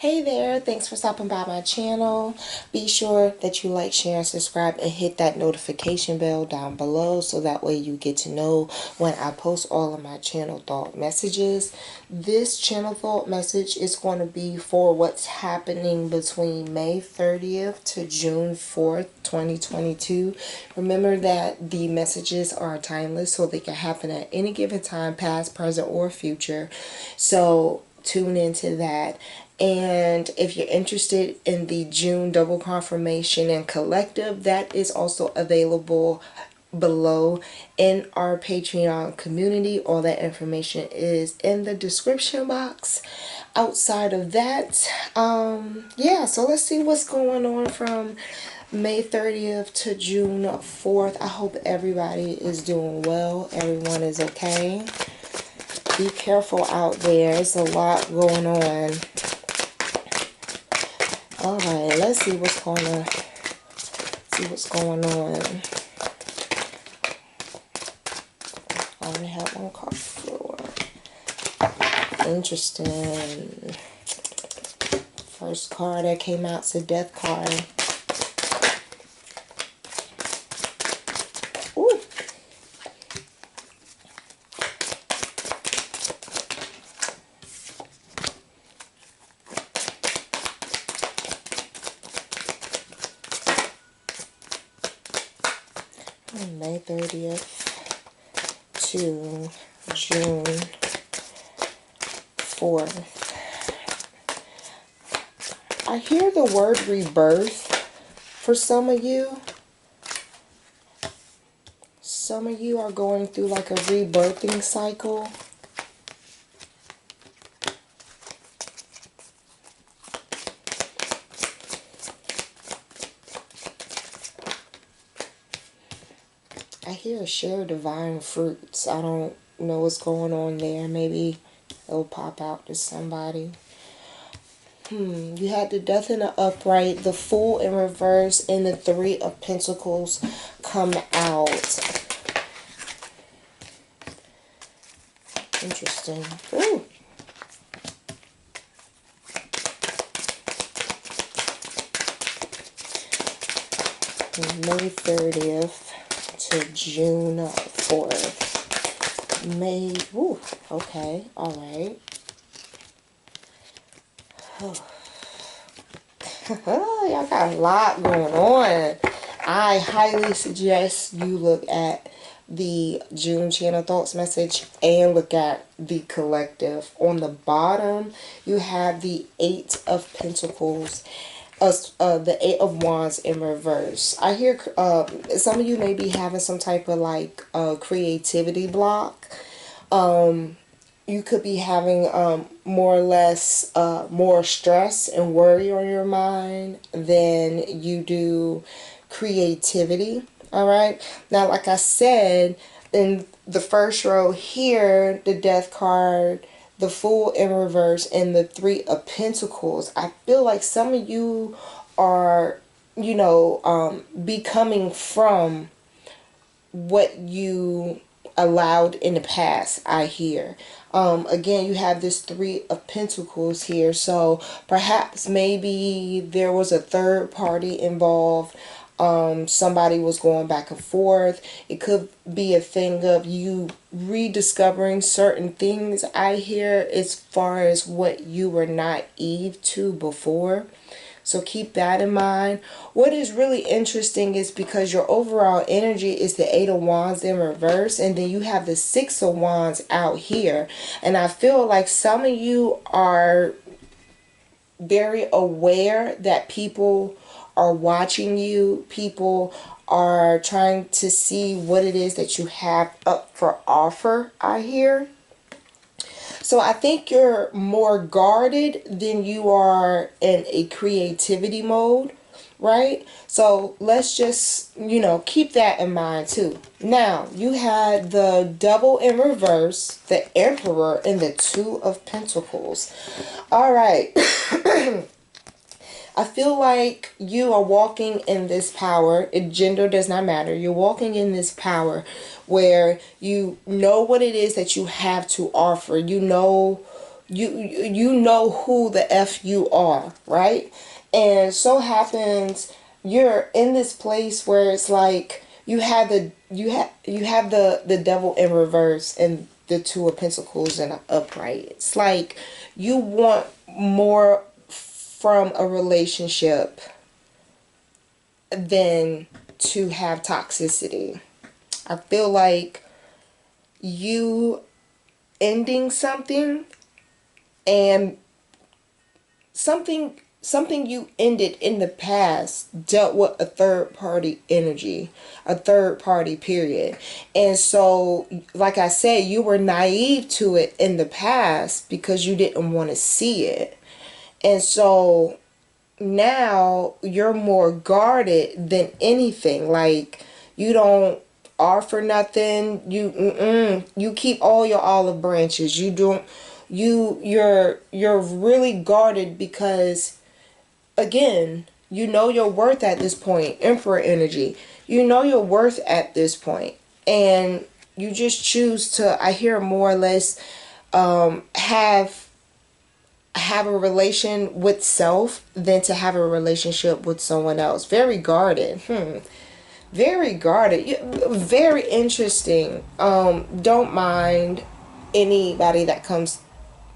Hey there, thanks for stopping by my channel. Be sure that you like, share, and subscribe and hit that notification bell down below so that way you get to know when I post all of my channel thought messages. This channel thought message is going to be for what's happening between May 30th to June 4th, 2022. Remember that the messages are timeless, so they can happen at any given time, past, present, or future. So tune into that. And if you're interested in the June double confirmation and collective, that is also available below in our Patreon community. All that information is in the description box. Outside of that, yeah, so let's see what's going on from May 30th to June 4th. I hope everybody is doing well. Everyone is okay. Be careful out there. There's a lot going on. Alright, let's see what's going on. I only have one card for. Interesting. First card that came out is a death card. Ooh. May 30th to June 4th. I hear the word rebirth for some of you. Some of you are going through like a rebirthing cycle. I hear share divine fruits. I don't know what's going on there. Maybe it'll pop out to somebody. You had the Death in the upright, the Fool in reverse, and the Three of Pentacles come out. Interesting. Ooh. May 30th to June 4th. May, ooh, okay, alright. Y'all got a lot going on. I highly suggest you look at the June channel thoughts message and look at the collective. On the bottom, you have the Eight of Pentacles. The Eight of Wands in reverse. I hear some of you may be having some type of like creativity block. You could be having more or less more stress and worry on your mind than you do creativity. Alright, now like I said in the first row here, the Death card, the Fool in reverse, and the Three of Pentacles. I feel like some of you are, you know, becoming from what you allowed in the past, I hear. Again, you have this Three of Pentacles here, so perhaps maybe there was a third party involved. Somebody was going back and forth. It could be a thing of you rediscovering certain things, I hear, as far as what you were naive to before. So keep that in mind. What is really interesting is because your overall energy is the Eight of Wands in reverse, and then you have the Six of Wands out here. And I feel like some of you are very aware that people are watching you. People are trying to see what it is that you have up for offer, I hear. So I think you're more guarded than you are in a creativity mode, right? So let's just, you know, keep that in mind too. Now, you had the Devil in reverse, the Emperor, and the Two of Pentacles. All right. I feel like you are walking in this power. Gender does not matter. You're walking in this power where you know what it is that you have to offer. You know You know who the F you are, right? And so happens you're in this place where it's like you have the devil in reverse and the two of pentacles and upright. It's like you want more from a relationship than to have toxicity. I feel like you ending something and something you ended in the past dealt with a third party energy, a third party period. And so, like I said, you were naive to it in the past because you didn't want to see it. And so now you're more guarded than anything. Like, you don't offer nothing. You keep all your olive branches. You don't you're really guarded because, again, you know your worth at this point. Emperor energy. You know your worth at this point, and you just choose to, I hear, more or less have a relation with self than to have a relationship with someone else. Very guarded. Very guarded. Very interesting. Don't mind anybody that comes,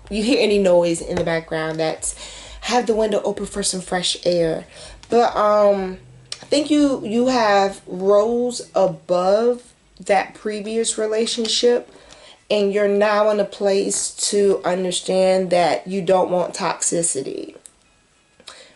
you hear any noise in the background. That's, have the window open for some fresh air. But I think you have rose above that previous relationship, and you're now in a place to understand that you don't want toxicity,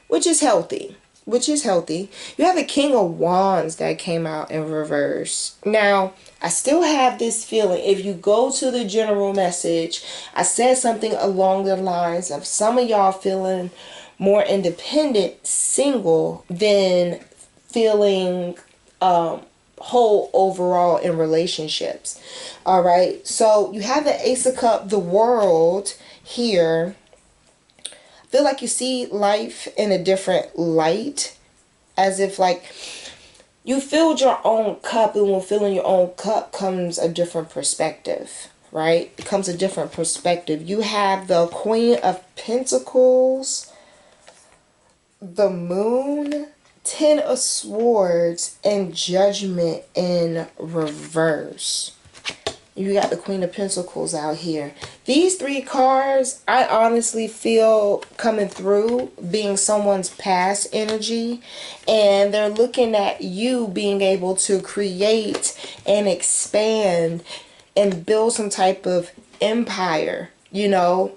which is healthy. Which is healthy. You have the King of Wands that came out in reverse. Now, I still have this feeling, if you go to the general message, I said something along the lines of some of y'all feeling more independent, single, than feeling whole overall in relationships. All right. So you have the Ace of Cups, the World here. Feel like you see life in a different light, as if like you filled your own cup, and when filling your own cup comes a different perspective, right? It comes a different perspective. You have the Queen of Pentacles, the Moon, Ten of Swords, and Judgment in reverse. You got the Queen of Pentacles out here. These three cards, I honestly feel coming through being someone's past energy. And they're looking at you being able to create and expand and build some type of empire, you know.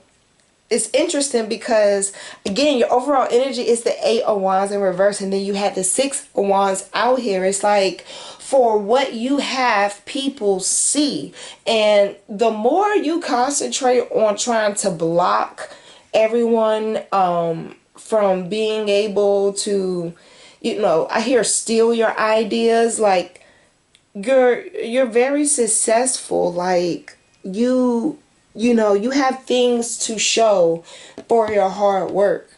It's interesting because, again, your overall energy is the Eight of Wands in reverse, and then you had the Six of Wands out here. It's like, for what you have, people see. And the more you concentrate on trying to block everyone from being able to, you know, I hear steal your ideas. Like, you're very successful. Like, you know, you have things to show for your hard work.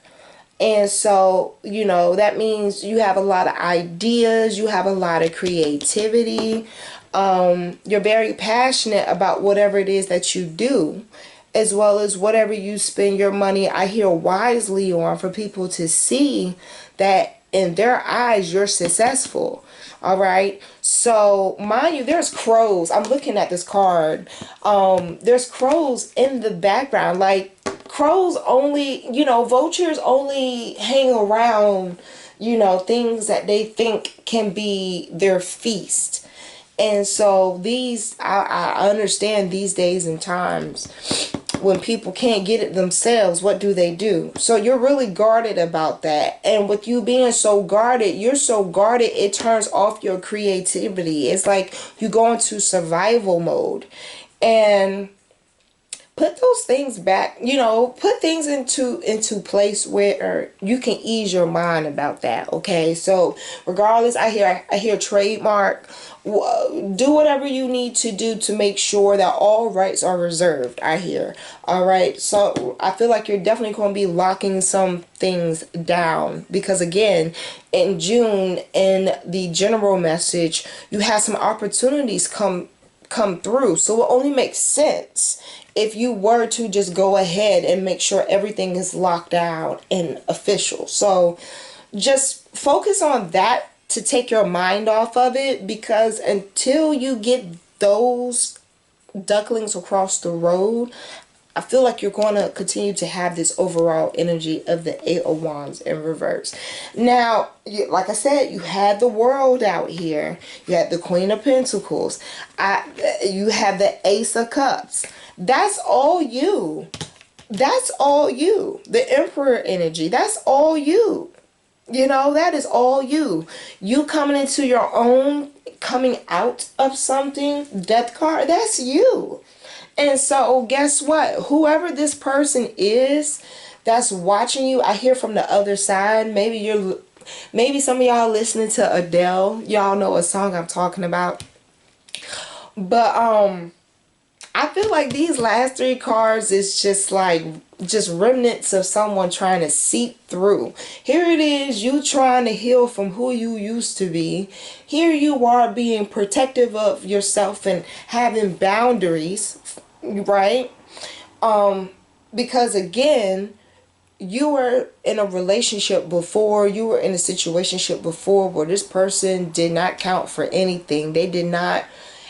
And so, you know, that means you have a lot of ideas, you have a lot of creativity. You're very passionate about whatever it is that you do, as well as whatever you spend your money, I hear, wisely on, for people to see that in their eyes you're successful. All right. So, mind you, there's crows. I'm looking at this card. There's crows in the background. Like, crows only, you know, vultures only hang around, you know, things that they think can be their feast. And so I understand these days and times when people can't get it themselves, what do? So you're really guarded about that. And with you being so guarded, you're so guarded, it turns off your creativity. It's like you go into survival mode. And put those things back, you know, put things into place where you can ease your mind about that. Okay, so regardless, I hear trademark. Do whatever you need to do to make sure that all rights are reserved. I hear. All right, so I feel like you're definitely going to be locking some things down, because again, in June, in the general message, you have some opportunities come through. So it only makes sense if you were to just go ahead and make sure everything is locked down and official. So just focus on that to take your mind off of it, because until you get those ducklings across the road, I feel like you're going to continue to have this overall energy of the Eight of Wands in reverse. Now, like I said, you had the World out here. You had the Queen of Pentacles. You have the Ace of Cups. That's all you. That's all you. The Emperor energy. That's all you. You know, that is all you. You coming into your own, coming out of something. Death card. That's you. And so guess what? Whoever this person is that's watching you, I hear from the other side. Maybe some of y'all listening to Adele. Y'all know what song I'm talking about. But I feel like these last three cards is just like remnants of someone trying to seep through. Here it is, you trying to heal from who you used to be. Here you are being protective of yourself and having boundaries. Right? Because again, you were in a relationship before, you were in a situationship before where this person did not count for anything. They did not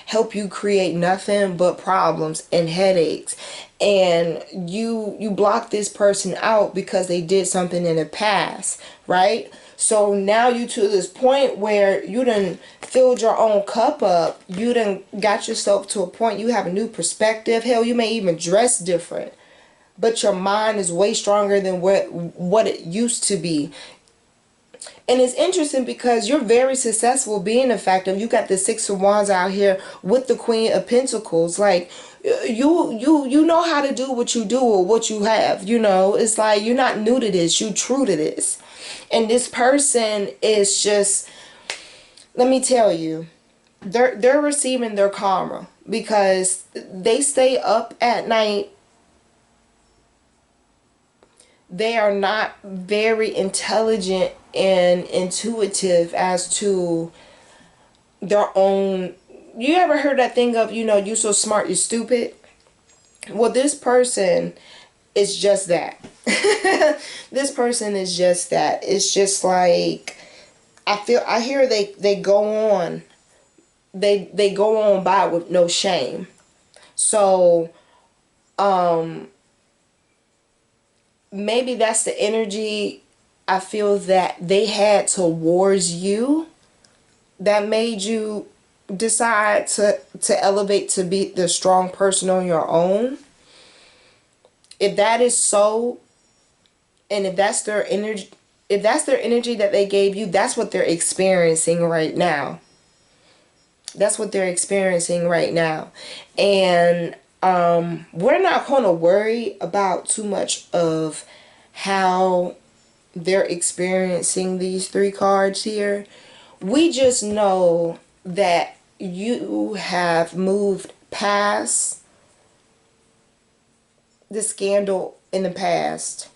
help you create nothing but problems and headaches. And you blocked this person out because they did something in the past, right? So now you to this point where you done filled your own cup up. You done got yourself to a point you have a new perspective. Hell, you may even dress different. But your mind is way stronger than what it used to be. And it's interesting because you're very successful being effective. You got the Six of Wands out here with the Queen of Pentacles. Like, you know how to do what you do or what you have. You know, it's like you're not new to this. You true to this. And this person is just, let me tell you, they're receiving their karma because they stay up at night. They are not very intelligent and intuitive as to their own. You ever heard that thing of, you so smart, you're stupid? Well, this person is just that. This person is just that. It's just like, I hear they go on. They go on by with no shame. So, maybe that's the energy I feel that they had towards you that made you decide to elevate to be the strong person on your own. If that is so, and if that's their energy, that they gave you, that's what they're experiencing right now. That's what they're experiencing right now. And we're not going to worry about too much of how they're experiencing these three cards here. We just know that you have moved past the scandal in the past.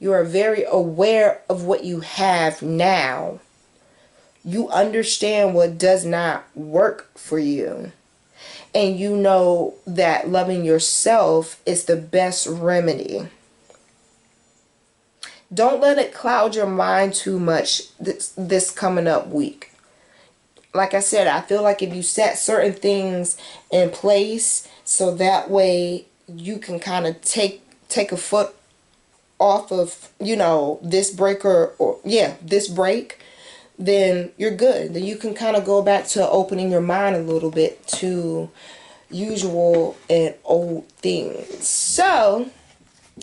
You are very aware of what you have now. You understand what does not work for you. And you know that loving yourself is the best remedy. Don't let it cloud your mind too much this coming up week. Like I said, I feel like if you set certain things in place so that way you can kind of take a foot off of, this this break, then you're good. Then you can kind of go back to opening your mind a little bit to usual and old things. So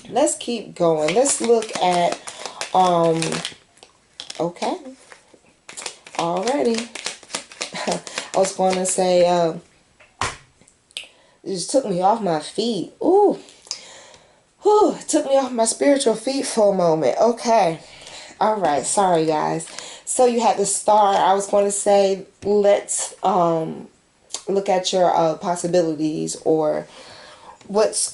let's keep going. Let's look at okay, already. I was going to say it just took me off my feet. Ooh, whew, it took me off my spiritual feet for a moment. Okay, all right, sorry guys. So you had the Star. I was going to say, let's look at your possibilities, or what's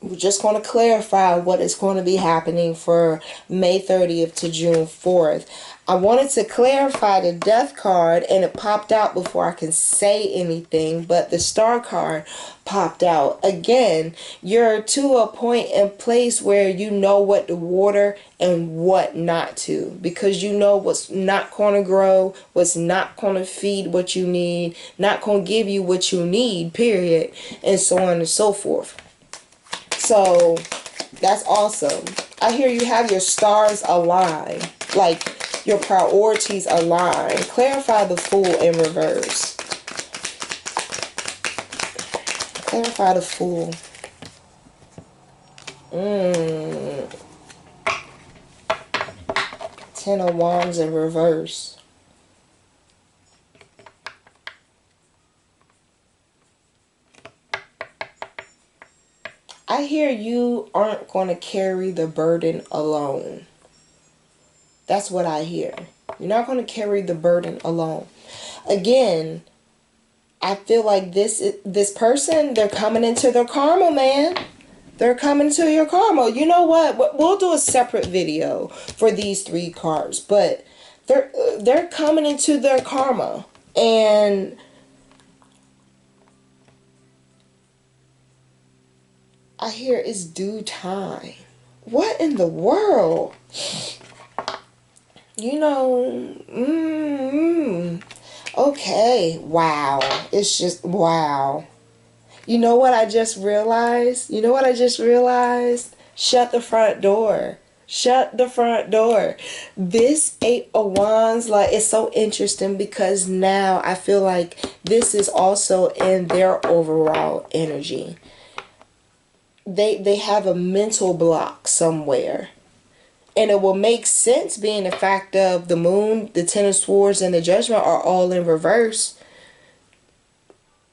We're just going to clarify what is going to be happening for May 30th to June 4th. I wanted to clarify the death card and it popped out before I can say anything, but the star card popped out. Again, you're to a point and place where you know what to water and what not to, because you know what's not going to grow, what's not going to feed what you need, not going to give you what you need, period, and so on and so forth. So that's awesome. I hear you have your stars aligned, like your priorities aligned. Clarify the Fool in reverse. Clarify the Fool. Ten of Wands in reverse. I hear you aren't going to carry the burden alone. That's what I hear. You're not going to carry the burden alone. Again, I feel like this person, they're coming into their karma, man. They're coming to your karma. You know what? We'll do a separate video for these 3 cards, but they're coming into their karma, and I hear it's due time. What in the world? You know, okay, wow. It's just, wow. You know what I just realized? You know what I just realized? Shut the front door. Shut the front door. This 8 of Wands, like, it's so interesting because now I feel like this is also in their overall energy. They have a mental block somewhere. And it will make sense being the fact of the Moon, the Ten of Swords, and the Judgment are all in reverse.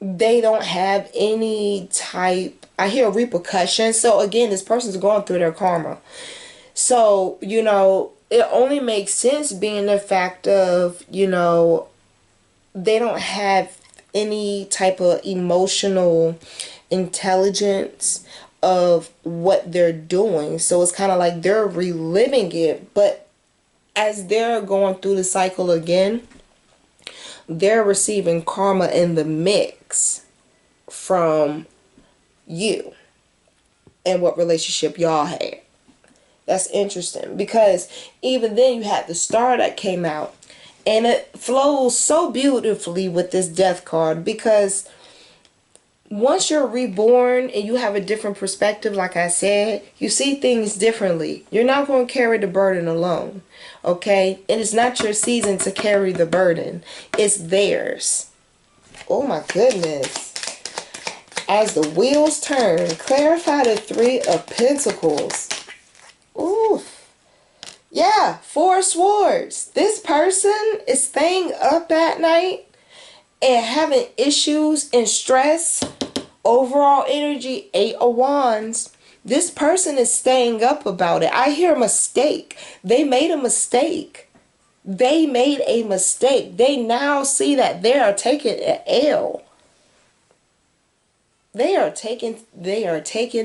They don't have any type, I hear repercussions. So again, this person's going through their karma. So, you know, it only makes sense being the fact of, you know, they don't have any type of emotional intelligence of what they're doing. So it's kind of like they're reliving it, but as they're going through the cycle again, they're receiving karma in the mix from you and what relationship y'all had. That's interesting because even then you had the Star that came out, and it flows so beautifully with this Death card, because once you're reborn and you have a different perspective, like I said, you see things differently. You're not going to carry the burden alone, okay? And it's not your season to carry the burden. It's theirs. Oh my goodness. As the wheels turn, clarify the 3 of Pentacles. Ooh. Yeah, 4 of Swords. This person is staying up at night and having issues and stress. Overall energy, 8 of Wands. This person is staying up about it. I hear a mistake. They made a mistake. They made a mistake. They now see that they are taking an L. They are taking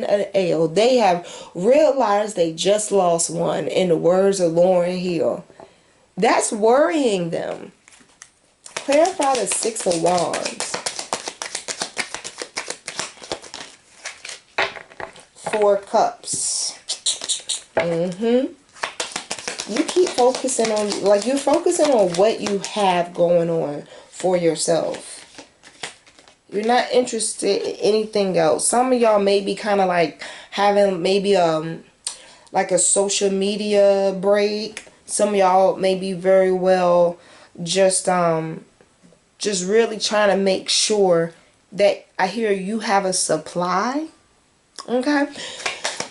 an L. They have realized they just lost one, in the words of Lauryn Hill. That's worrying them. Clarify the 6 of Wands. 4 Cups. You keep focusing on, like, you're focusing on what you have going on for yourself. You're not interested in anything else. Some of y'all may be kind of like having maybe like a social media break. Some of y'all may be very well just really trying to make sure that, I hear you have a supply. Okay.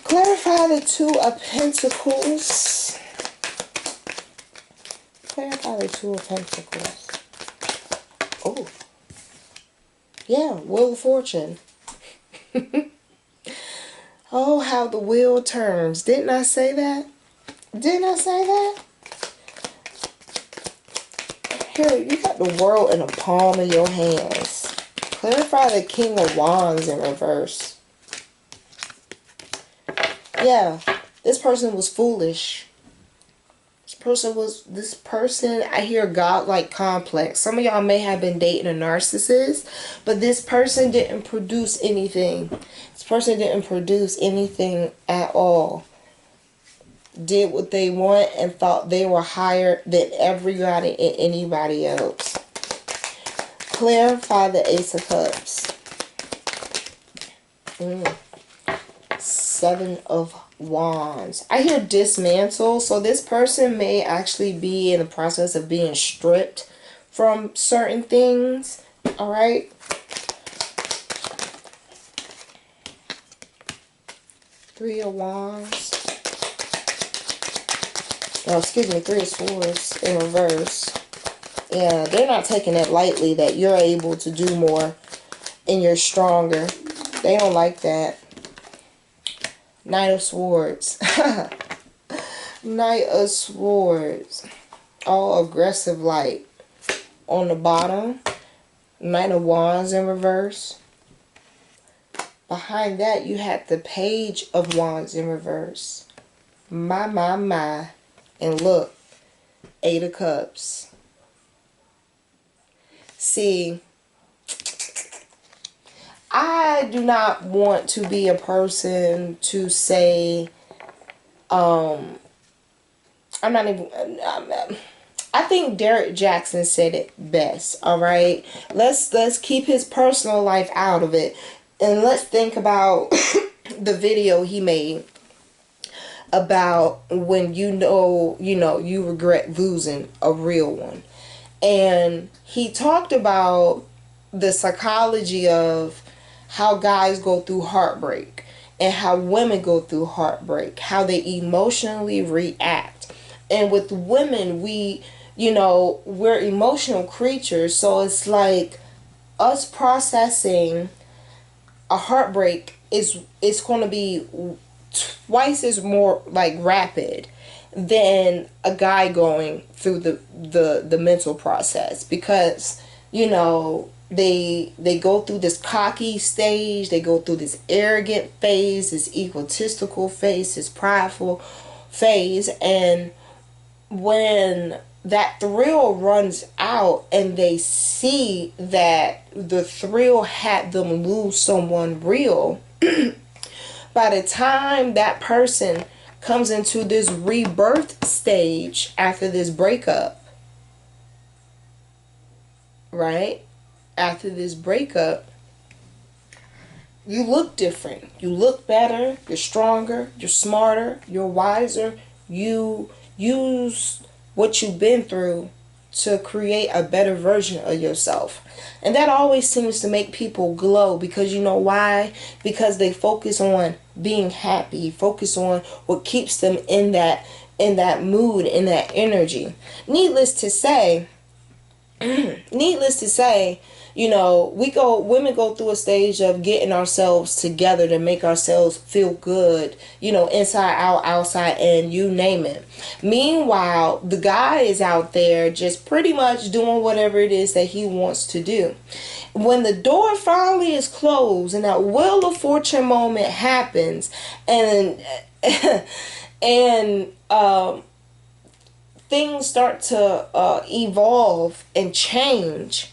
Clarify the 2 of Pentacles. Clarify the 2 of Pentacles. Oh. Yeah, Wheel of Fortune. Oh, how the wheel turns. Didn't I say that? Didn't I say that? Here, you got the world in the palm of your hands. Clarify the King of Wands in reverse. Yeah, this person was foolish. This person, I hear godlike complex. Some of y'all may have been dating a narcissist, but this person didn't produce anything. This person didn't produce anything at all. Did what they want and thought they were higher than everybody and anybody else. Clarify the Ace of Cups. Seven of Wands. I hear dismantle. So this person may actually be in the process of being stripped from certain things. Alright. Three of Wands. Oh, excuse me. Three of Swords in reverse. Yeah, they're not taking it lightly that you're able to do more and you're stronger. They don't like that. Knight of Swords. Knight of Swords. All aggressive light. On the bottom, Knight of Wands in reverse. Behind that, you had the Page of Wands in reverse. My. And look, Eight of Cups. See, I do not want to be a person to say, I think Derek Jackson said it best, alright? Let's keep his personal life out of it. And let's think about the video he made about when you regret losing a real one. And he talked about the psychology of how guys go through heartbreak and how women go through heartbreak, how they emotionally react. And with women, we're emotional creatures, so it's like us processing a heartbreak it's going to be twice as more like rapid than a guy going through the mental process, because they go through this cocky stage, they go through this arrogant phase, this egotistical phase, this prideful phase, and when that thrill runs out and they see that the thrill had them lose someone real, by the time that person comes into this rebirth stage after this breakup, right? After this breakup, you look different. You look better. You're stronger. You're smarter. You're wiser. You use what you've been through to create a better version of yourself. And that always seems to make people glow, because you know why? Because they focus on being happy, focus on what keeps them in that mood, in that energy. Needless to say, women go through a stage of getting ourselves together to make ourselves feel good, inside out, outside, and you name it. Meanwhile, the guy is out there just pretty much doing whatever it is that he wants to do. When the door finally is closed and that Wheel of Fortune moment happens, and things start to evolve and change,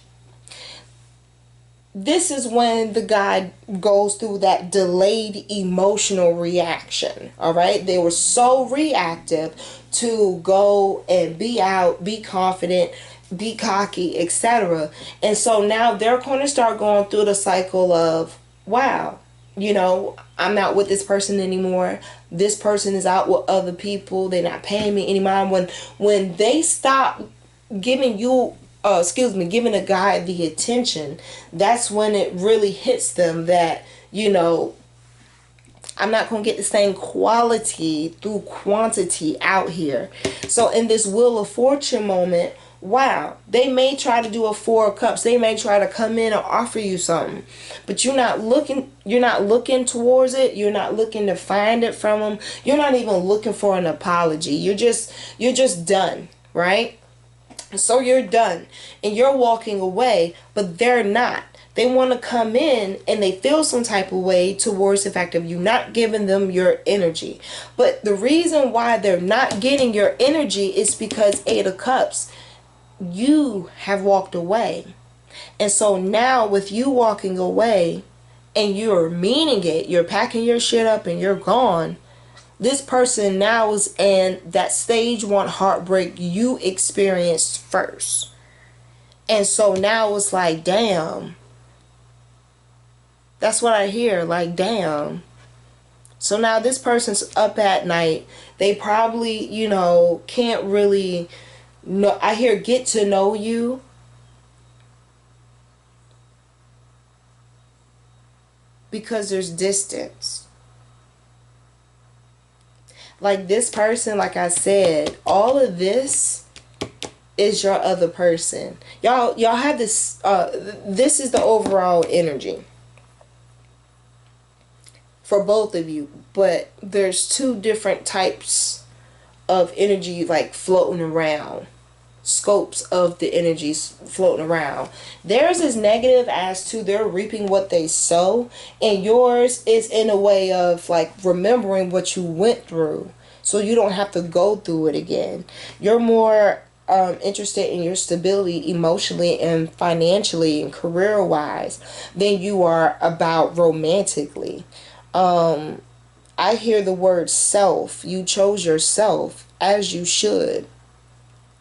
this is when the guy goes through that delayed emotional reaction. All right, they were so reactive to go and be out, be confident, be cocky, etc. And so now they're going to start going through the cycle of, wow, I'm not with this person anymore. This person is out with other people. They're not paying me any mind. When they stop giving giving a guy the attention, that's when it really hits them that, I'm not going to get the same quality through quantity out here. So in this Wheel of Fortune moment, wow, they may try to do a Four of Cups. They may try to come in and offer you something, but you're not looking towards it. You're not looking to find it from them. You're not even looking for an apology. You're just done, right? So you're done and you're walking away, but they're not. They want to come in and they feel some type of way towards the fact of you not giving them your energy. But the reason why they're not getting your energy is because Eight of Cups, you have walked away. And so now with you walking away and you're meaning it, you're packing your shit up and you're gone. This person now is in that stage 1 heartbreak you experienced first. And so now it's like, damn. That's what I hear, like, damn. So now this person's up at night. They probably, can't really know. I hear get to know you. Because there's distance. Like this person, like I said, all of this is your other person. Y'all have this, this is the overall energy for both of you. But there's 2 different types of energy like floating around. Scopes of the energies floating around. Theirs is negative as to they're reaping what they sow, and yours is in a way of like remembering what you went through so you don't have to go through it again. You're more interested in your stability emotionally and financially and career wise than you are about romantically. I hear the word self. You chose yourself, as you should.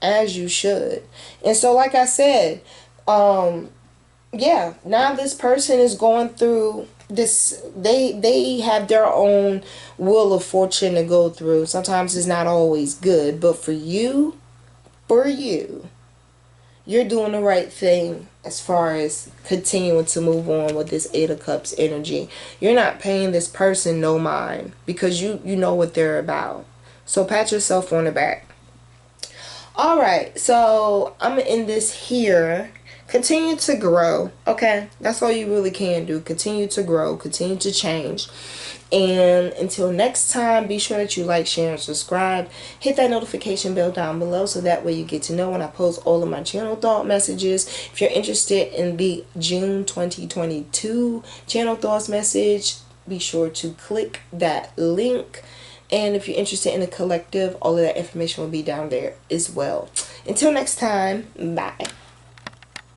As you should. And so like I said, yeah, now this person is going through this. They have their own wheel of fortune to go through. Sometimes it's not always good, but for you, you're doing the right thing as far as continuing to move on with this Eight of Cups energy. You're not paying this person no mind because you know what they're about. So pat yourself on the back. Alright, so I'm going to end this here. Continue to grow, okay? That's all you really can do. Continue to grow. Continue to change. And until next time, be sure that you like, share, and subscribe. Hit that notification bell down below so that way you get to know when I post all of my channel thought messages. If you're interested in the June 2022 channel thoughts message, be sure to click that link. And if you're interested in the collective, all of that information will be down there as well. Until next time, bye.